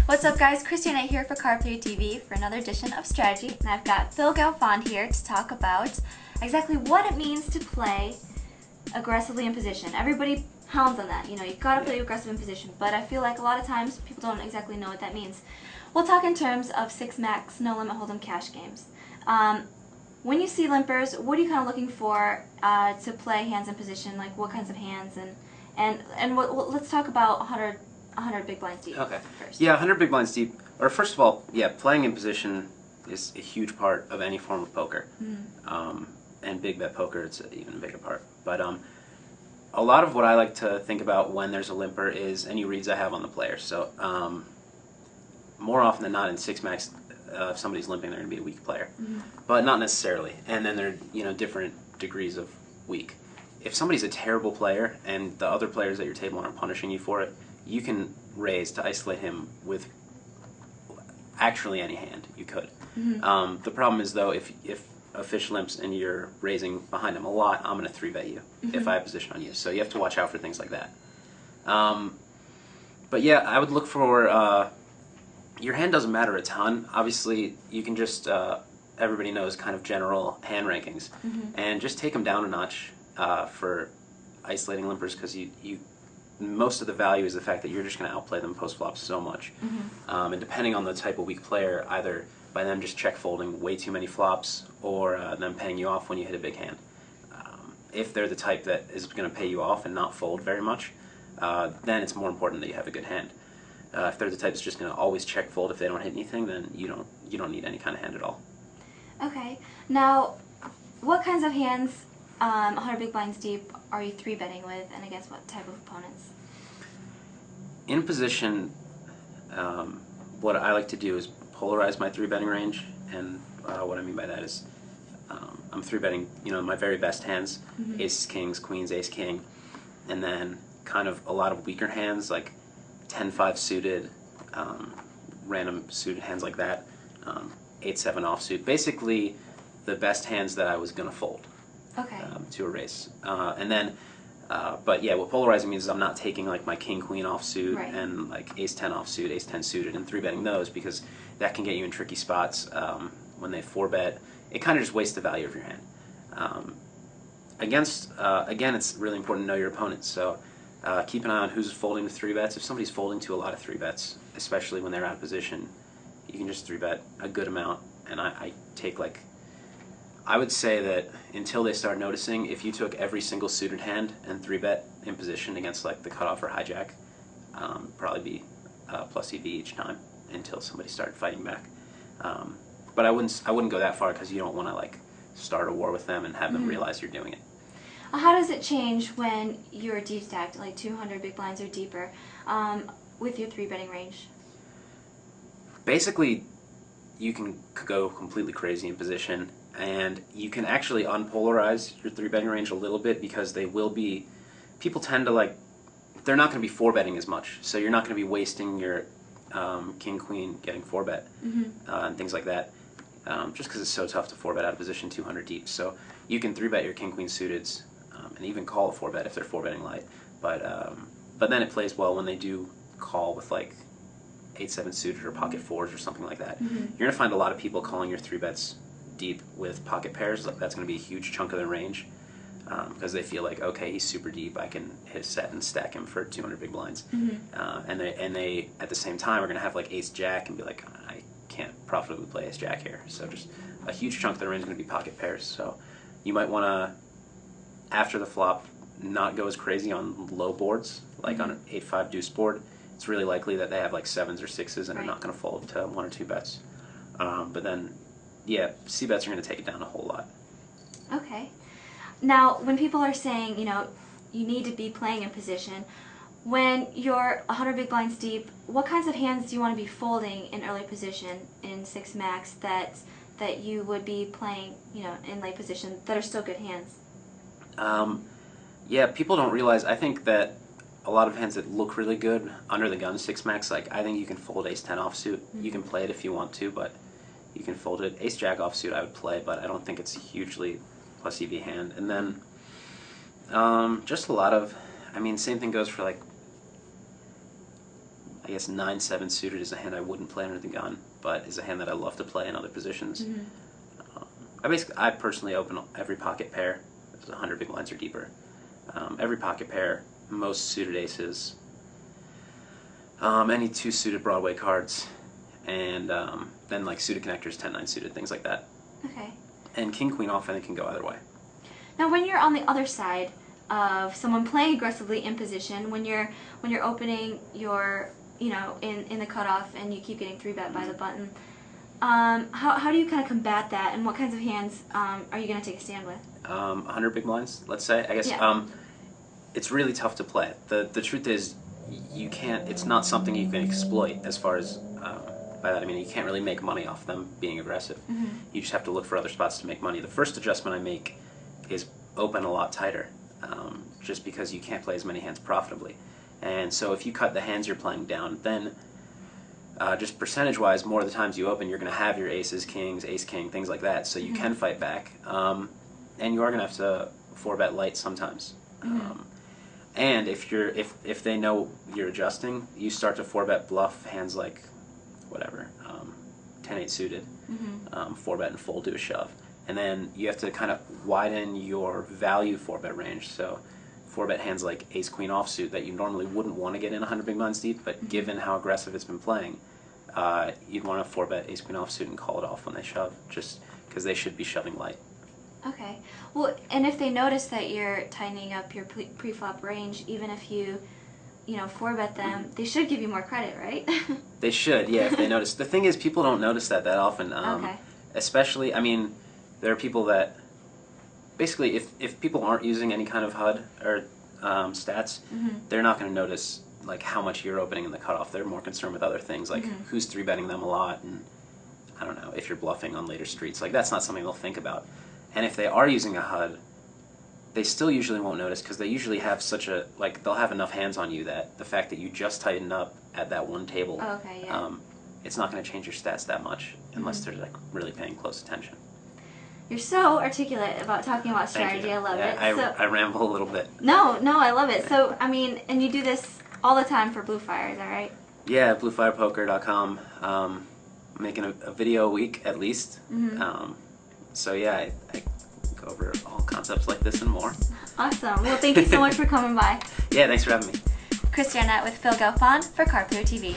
What's up, guys? Christina here for Card Player TV for another edition of Strategy, and I've got Phil Galfond here to talk about exactly what it means to play aggressively in position. Everybody hounds on that. You know, you've got to play aggressive in position, but I feel like a lot of times people don't exactly know what that means. We'll talk in terms of 6-max, no limit hold'em cash games. When you see limpers, what are you kind of looking for to play hands in position? Like what kinds of hands let's talk about 100 big blinds deep. Okay. First. Yeah, 100 big blinds deep. Or first of all, yeah, playing in position is a huge part of any form of poker. And big bet poker, it's an even bigger part. But a lot of what I like to think about when there's a limper is any reads I have on the player. So more often than not in 6-max, if somebody's limping, they're going to be a weak player. But not necessarily. And then there are different degrees of weak. If somebody's a terrible player and the other players at your table aren't punishing you for it, you can raise to isolate him with actually any hand you could. The problem is, though, if a fish limps and you're raising behind him a lot, I'm going to 3-bet you if I have position on you. So you have to watch out for things like that. But yeah, I would look for... your hand doesn't matter a ton. Obviously, you can just... everybody knows kind of general hand rankings. And just take them down a notch for isolating limpers, because most of the value is the fact that you're just going to outplay them post-flop so much. And depending on the type of weak player, either by them just check folding way too many flops or them paying you off when you hit a big hand. If they're the type that is going to pay you off and not fold very much, then it's more important that you have a good hand. If they're the type that's just going to always check fold if they don't hit anything, then you don't need any kind of hand at all. Okay. Now, what kinds of hands, 100 big blinds deep, are you 3-betting with, and against what type of opponents? In position, what I like to do is polarize my 3-betting range, and what I mean by that is I'm 3-betting, my very best hands, aces, kings, queens, ace, king, and then kind of a lot of weaker hands like 10-5 suited, random suited hands like that, 8-7 offsuit. Basically, the best hands that I was going to fold. Okay. To a race. And then, but yeah, what polarizing means is I'm not taking like my king-queen offsuit and like ace-10 offsuit, ace-10 suited, and 3-betting those, because that can get you in tricky spots when they 4-bet. It kind of just wastes the value of your hand. Again, it's really important to know your opponent, so keep an eye on who's folding to 3-bets. If somebody's folding to a lot of 3-bets, especially when they're out of position, you can just 3-bet a good amount, and I take like... I would say that until they start noticing, if you took every single suited hand and 3-bet in position against like the cutoff or hijack, probably be plus EV each time until somebody started fighting back. But I wouldn't go that far, because you don't want to like start a war with them and have them realize you're doing it. How does it change when you're deep stacked, like 200 big blinds or deeper, with your 3-betting range? Basically, you can go completely crazy in position, and you can actually unpolarize your 3-betting range a little bit, because they will be... People tend to like... They're not going to be 4-betting as much, so you're not going to be wasting your king-queen getting 4-bet and things like that, just because it's so tough to 4-bet out of position 200 deep. So you can 3-bet your king-queen suiteds and even call a 4-bet if they're 4-betting light. But then it plays well when they do call with like 8-7 suited or pocket 4s or something like that. You're going to find a lot of people calling your 3-bets deep with pocket pairs. Like, that's going to be a huge chunk of their range, because they feel like, okay, he's super deep, I can hit a set and stack him for 200 big blinds. And they at the same time are going to have like ace-jack and be like, I can't profitably play ace-jack here. So just a huge chunk of their range is going to be pocket pairs. So you might want to, after the flop, not go as crazy on low boards, like on an 8-5 deuce board. It's really likely that they have like 7s or 6s and are not going to fold to 1 or 2 bets. But then, yeah, C-bets are going to take it down a whole lot. Okay. Now, when people are saying, you need to be playing in position, when you're 100 big blinds deep, what kinds of hands do you want to be folding in early position in 6-max that you would be playing, in late position, that are still good hands? Yeah, people don't realize, I think that a lot of hands that look really good under the gun 6-max, like I think you can fold ace-10 offsuit. You can play it if you want to, but you can fold it. Ace-jack offsuit I would play, but I don't think it's a hugely plus EV hand. And then just a lot of, same thing goes for like I guess 9-7 suited is a hand I wouldn't play under the gun, but is a hand that I love to play in other positions. I personally open every pocket pair. It's 100 big blinds or deeper. Every pocket pair, most suited aces, any 2 suited Broadway cards, and then like suited connectors, 10-9 suited, things like that. Okay. And king queen off, I think, can go either way. Now, when you're on the other side of someone playing aggressively in position, when you're opening your, in the cutoff and you keep getting 3-bet by the button, how do you kind of combat that, and what kinds of hands are you going to take a stand with? 100 big blinds, let's say. I guess it's really tough to play. The truth is, you can't. It's not something you can exploit. As far as by that I mean, you can't really make money off them being aggressive. You just have to look for other spots to make money. The first adjustment I make is open a lot tighter, just because you can't play as many hands profitably. And so if you cut the hands you're playing down, then just percentage-wise, more of the times you open, you're going to have your aces, kings, ace-king, things like that, so you can fight back. And you are going to have to 4-bet light sometimes. And if they know you're adjusting, you start to 4-bet bluff hands like, whatever, 10-8 suited, 4-bet and fold to a shove. And then you have to kind of widen your value 4-bet range. So 4-bet hands like ace-queen offsuit that you normally wouldn't want to get in 100 big blinds deep, but given how aggressive it's been playing, you'd want to 4-bet ace-queen offsuit and call it off when they shove, just because they should be shoving light. Okay. Well, and if they notice that you're tightening up your pre-flop range, even if you 4-bet them, they should give you more credit, right? They should, yeah, if they notice. The thing is, people don't notice that often. Okay. Especially, I mean, there are people that, basically, if people aren't using any kind of HUD or stats, they're not going to notice like how much you're opening in the cutoff. They're more concerned with other things, like who's 3-betting them a lot, and I don't know, if you're bluffing on later streets. Like, that's not something they'll think about. And if they are using a HUD, they still usually won't notice, because they usually have they'll have enough hands on you that the fact that you just tightened up at that one table, it's not going to change your stats that much unless they're like really paying close attention. You're so articulate about talking about strategy. Thank you. I love it. I ramble a little bit. No, I love it. So, I mean, and you do this all the time for Blue Fire, is that right? Yeah, bluefirepoker.com. Making a video a week at least. So yeah, I go over all concepts like this and more. Awesome. Well, thank you so much for coming by. Yeah, thanks for having me. Chris Jarnett with Phil Galfond for Carplayer TV.